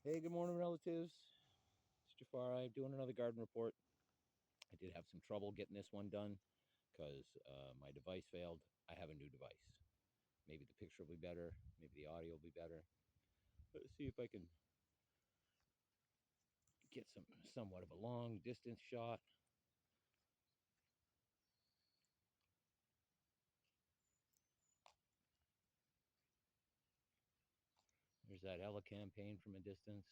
Hey, good morning, relatives. It's Jafar. I'm doing another garden report. I did have some trouble getting this one done because my device failed. I have a new device. Maybe the picture will be better. Maybe the audio will be better. Let's see if I can get somewhat of a long distance shot. There's that Ella campaign from a distance.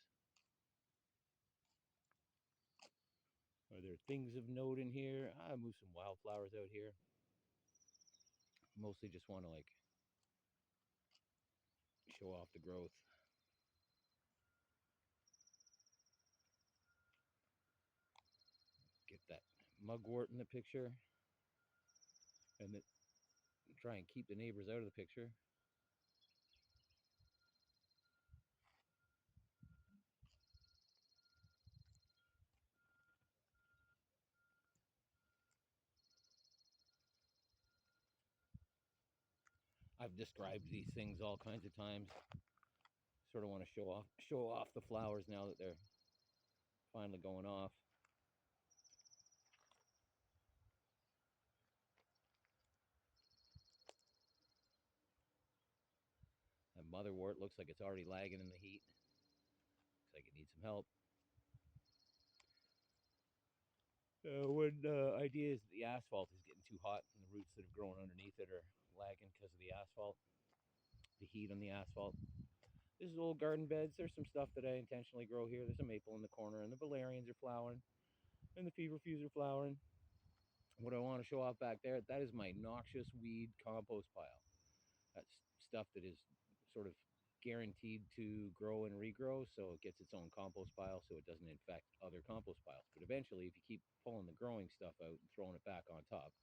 Are there things of note in here? I moved some wildflowers out here. Mostly just want to like show off the growth. Get that mugwort in the picture, and then try and keep the neighbors out of the picture. I've described these things all kinds of times. Sort of want to show off the flowers now that they're finally going off. That motherwort looks like it's already lagging in the heat. Looks like it needs some help. One idea is the asphalt is getting too hot, and the roots that have grown underneath it are lagging because of the asphalt, the heat on the asphalt. This is old garden beds. There's some stuff that I intentionally grow here. There's a maple in the corner, and the valerians are flowering, and the feverfews are flowering. What I want to show off back there, that is my noxious weed compost pile. That's stuff that is sort of guaranteed to grow and regrow, so it gets its own compost pile so it doesn't infect other compost piles. But eventually, if you keep pulling the growing stuff out and throwing it back on top,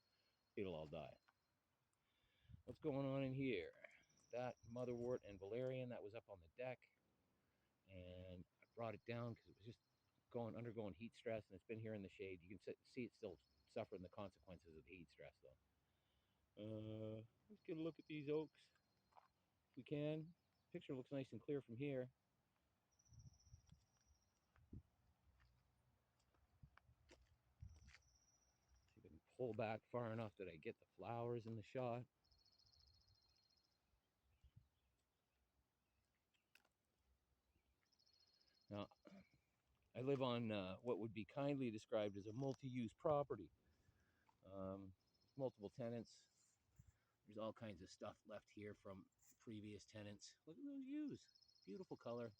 it'll all die. What's going on in here? That motherwort and valerian that was up on the deck, and I brought it down because it was just undergoing heat stress, and it's been here in the shade. You can see it's still suffering the consequences of the heat stress, though. Let's get a look at these oaks if we can. Picture looks nice and clear from here. See if I can pull back far enough that I get the flowers in the shot. Now, I live on what would be kindly described as a multi-use property. Multiple tenants. There's all kinds of stuff left here from previous tenants. Look at those yews. Beautiful color.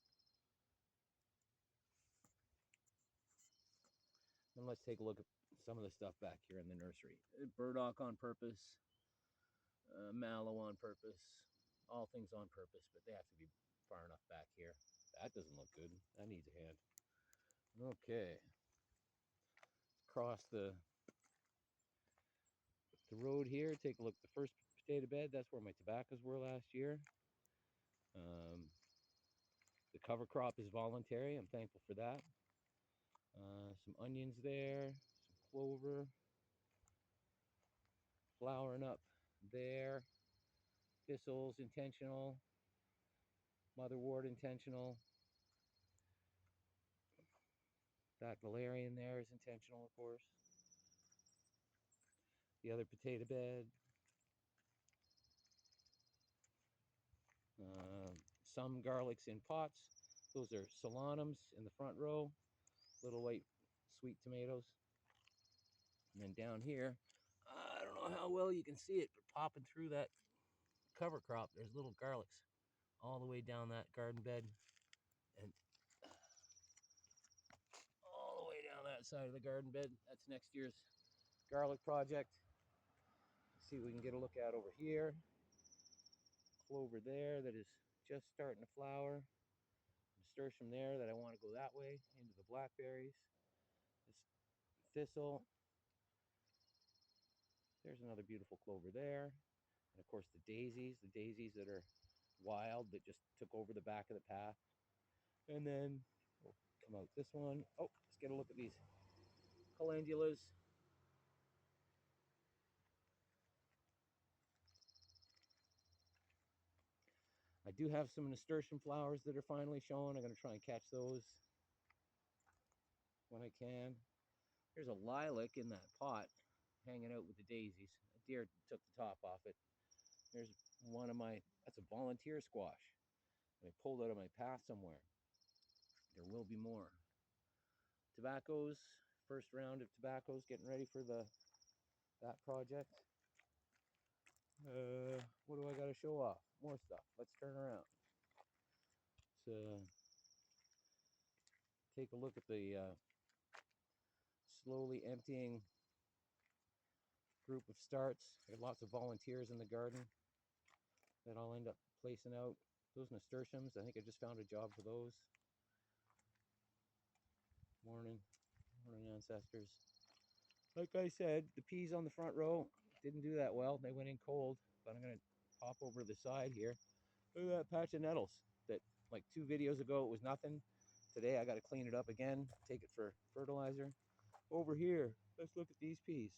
Then let's take a look at some of the stuff back here in the nursery. Burdock on purpose, mallow on purpose, all things on purpose, but they have to be far enough back here. That doesn't look good. That needs a hand. Okay. Cross the road here. Take a look at the first potato bed. That's where my tobaccos were last year. Um, the cover crop is voluntary. I'm thankful for that. Some onions there, some clover, flowering up there. Thistles intentional. Motherwort intentional. That valerian there is intentional, of course. The other potato bed. Some garlics in pots. Those are solanums in the front row. Little white sweet tomatoes. And then down here, I don't know how well you can see it, but popping through that cover crop, there's little garlics all the way down that garden bed and all the way down that side of the garden bed. That's next year's garlic project. Let's see if we can get a look at over here. Clover there that is just starting to flower. Nasturtium there that I want to go that way into the blackberries. This thistle. There's another beautiful clover there. And of course the daisies that are wild that just took over the back of the path. And then we'll come out this one. Oh, let's get a look at these calendulas. I do have some nasturtium flowers that are finally showing. I'm going to try and catch those when I can. There's a lilac in that pot hanging out with the daisies. A deer took the top off it. There's one of my, that's a volunteer squash. I pulled out of my path somewhere. There will be more. Tobaccos, first round of tobaccos, getting ready for that project. What do I got to show off? More stuff. Let's turn around. Let's take a look at the slowly emptying group of starts. I got lots of volunteers in the garden that I'll end up placing out. Those nasturtiums, I think I just found a job for those. Morning ancestors. Like I said, the peas on the front row didn't do that well. They went in cold, but I'm gonna pop over the side here. Look at that patch of nettles that like 2 videos ago it was nothing. Today I got to clean it up again, take it for fertilizer. Over here, let's look at these peas.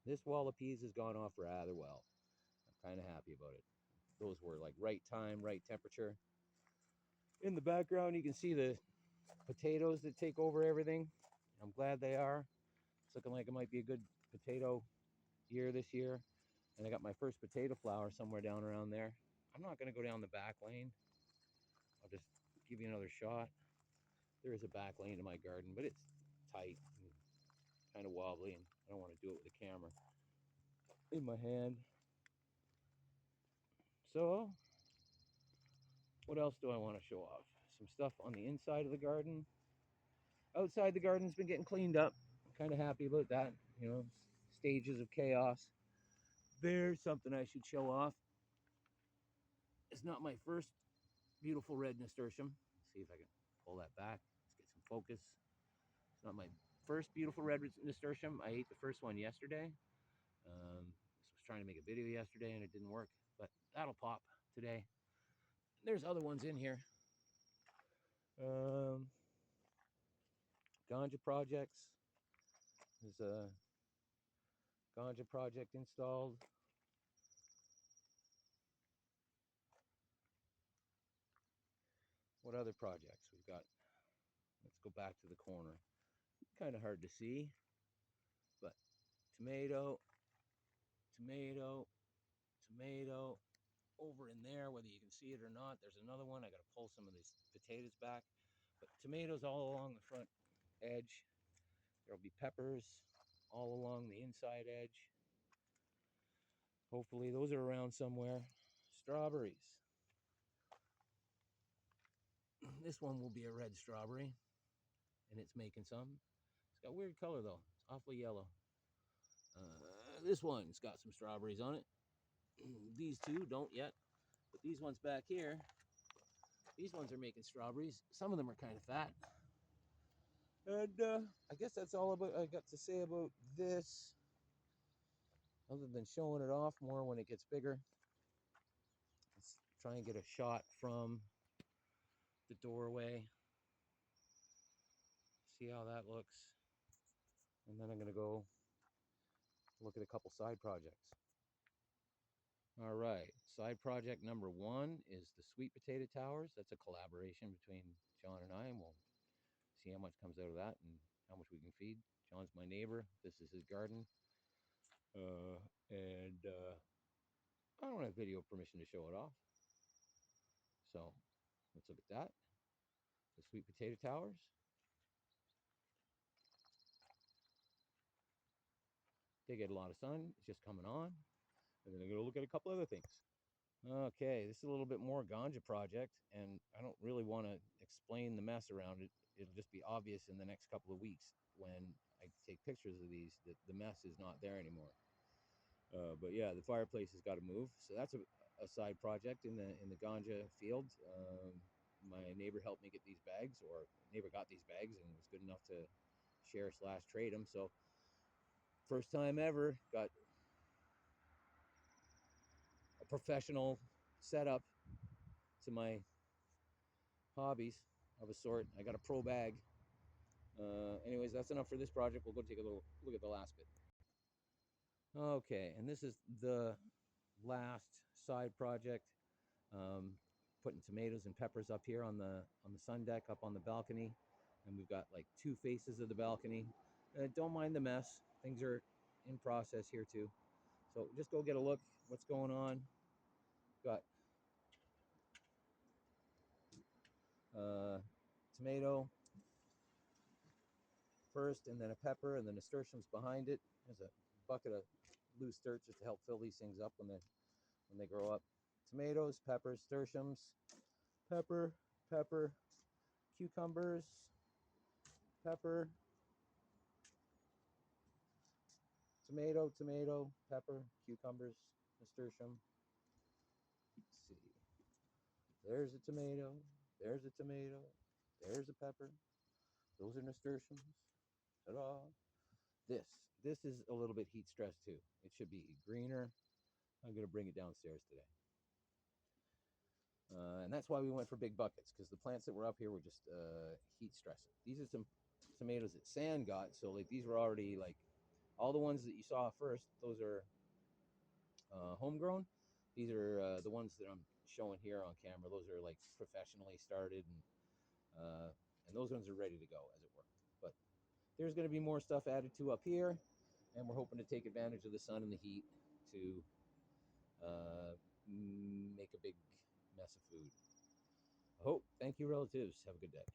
This wall of peas has gone off rather well. I'm kind of happy about it. Those were like right time, right temperature. In the background, you can see the potatoes that take over everything. I'm glad they are. It's looking like it might be a good potato year this year. And I got my first potato flower somewhere down around there. I'm not going to go down the back lane. I'll just give you another shot. There is a back lane to my garden, but it's tight and kind of wobbly, and I don't want to do it with the camera in my hand. So, what else do I want to show off? Some stuff on the inside of the garden. Outside the garden's been getting cleaned up. I'm kind of happy about that. You know, stages of chaos. There's something I should show off. It's not my first beautiful red nasturtium. Let's see if I can pull that back. Let's get some focus. It's not my first beautiful red nasturtium. I ate the first one yesterday. I was trying to make a video yesterday and it didn't work, but that'll pop today. There's other ones in here. Ganja projects. There's a ganja project installed. What other projects we've got? Let's go back to the corner. Kind of hard to see, but tomato, tomato, tomato. Over in there, whether you can see it or not, there's another one. I got to pull some of these potatoes back, but tomatoes all along the front edge. There'll be peppers all along the inside edge. Hopefully those are around somewhere. Strawberries. This one will be a red strawberry, and it's making some. It's got weird color though. It's awfully yellow. This one's got some strawberries on it. These two don't yet, but these ones back here, these ones are making strawberries. Some of them are kind of fat. And I guess that's all about I got to say about this, other than showing it off more when it gets bigger. Let's try and get a shot from the doorway. See how that looks. And then I'm going to go look at a couple side projects. All right, side project number 1 is the sweet potato towers. That's a collaboration between John and I, and we'll see how much comes out of that and how much we can feed. John's my neighbor. This is his garden. And I don't have video permission to show it off. So let's look at that. The sweet potato towers. They get a lot of sun. It's just coming on. And then I'm going to look at a couple other things. Okay, this is a little bit more ganja project, and I don't really want to explain the mess around it. It'll just be obvious in the next couple of weeks when I take pictures of these that the mess is not there anymore. But yeah, the fireplace has got to move. So that's a side project in the ganja field. My neighbor helped me get these bags, or neighbor got these bags and was good enough to share/trade them. So first time ever, got a professional setup to my hobbies of a sort. I got a pro bag. Anyways, that's enough for this project. We'll go take a little look at the last bit. Okay, and this is the last side project. Putting tomatoes and peppers up here on the sun deck, up on the balcony, and we've got like two faces of the balcony. Don't mind the mess. Things are in process here too. So just go get a look. What's going on? Got tomato first, and then a pepper, and then nasturtiums behind it. There's a bucket of loose dirt just to help fill these things up when they grow up. Tomatoes, peppers, nasturtiums, pepper, pepper, cucumbers, pepper, tomato, tomato, pepper, cucumbers, nasturtium. Let's see. There's a tomato. There's a tomato. There's a pepper. Those are nasturtiums. Ta-da! This this is a little bit heat stressed too. It should be greener. I'm gonna bring it downstairs today. And that's why we went for big buckets, because the plants that were up here were just heat stressing. These are some tomatoes that San got, so like these were already like all the ones that you saw first. Those are homegrown. These are the ones that I'm showing here on camera. Those are like professionally started, and those ones are ready to go, as it were. But there's going to be more stuff added to up here, and we're hoping to take advantage of the sun and the heat to make a big mess of food. Thank you, relatives. Have a good day.